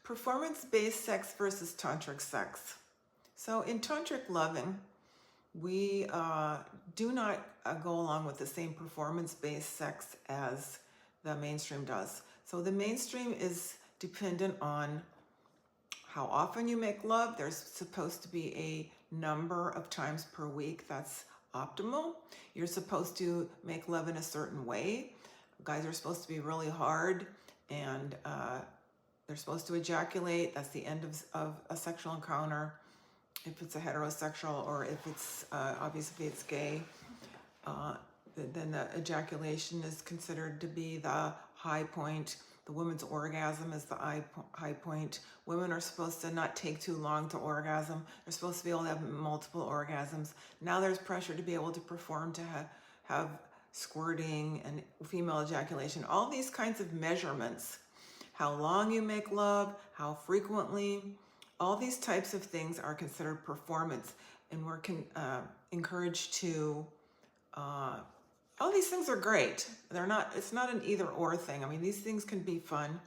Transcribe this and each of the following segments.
Performance-based sex versus tantric sex. So in Tantric Loving, we do not go along with the same performance-based sex as the mainstream does. So the mainstream is dependent on how often you make love. There's supposed to be a number of times per week that's optimal. You're supposed to make love in a certain way. Guys are supposed to be really hard, and they're supposed to ejaculate. That's the end of a sexual encounter. If it's a heterosexual, or if it's obviously if it's gay, then the ejaculation is considered to be the high point. The woman's orgasm is the high point. Women are supposed to not take too long to orgasm. They're supposed to be able to have multiple orgasms. Now there's pressure to be able to perform, to have squirting and female ejaculation. All these kinds of measurements. How long you make love, how frequently, all these types of things are considered performance, and we're encouraged to, all these things are great. It's not an either or thing. I mean, these things can be fun.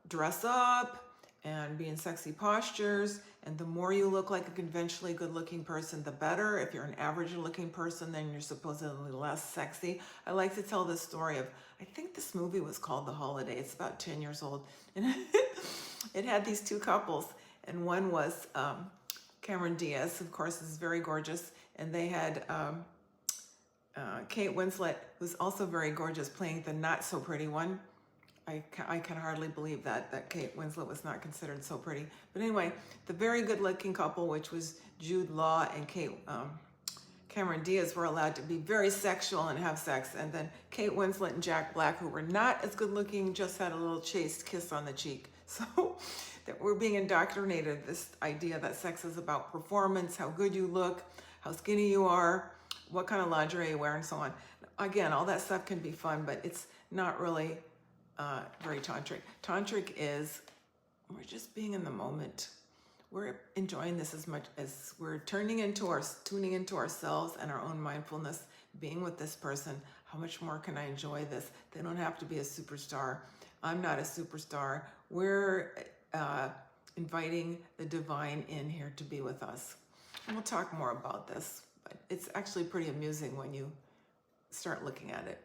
Dress up and be in sexy postures, and the more you look like a conventionally good-looking person, the better. If you're an average-looking person, then you're supposedly less sexy. I like to tell this story of, I think this movie was called The Holiday. It's about 10 years old. And it had these two couples, and one was Cameron Diaz, of course, is very gorgeous, and they had Kate Winslet, who's also very gorgeous, playing the not-so-pretty one. I can hardly believe that Kate Winslet was not considered so pretty. But anyway, the very good-looking couple, which was Jude Law and Cameron Diaz, were allowed to be very sexual and have sex. And then Kate Winslet and Jack Black, who were not as good-looking, just had a little chaste kiss on the cheek. So that we're being indoctrinated, this idea that sex is about performance, how good you look, how skinny you are, what kind of lingerie you wear, and so on. Again, all that stuff can be fun, but it's not really very tantric. Tantric is, we're just being in the moment. We're enjoying this as much as we're tuning into ourselves and our own mindfulness, being with this person. How much more can I enjoy this? They don't have to be a superstar. I'm not a superstar. We're inviting the divine in here to be with us. And we'll talk more about this, but it's actually pretty amusing when you start looking at it.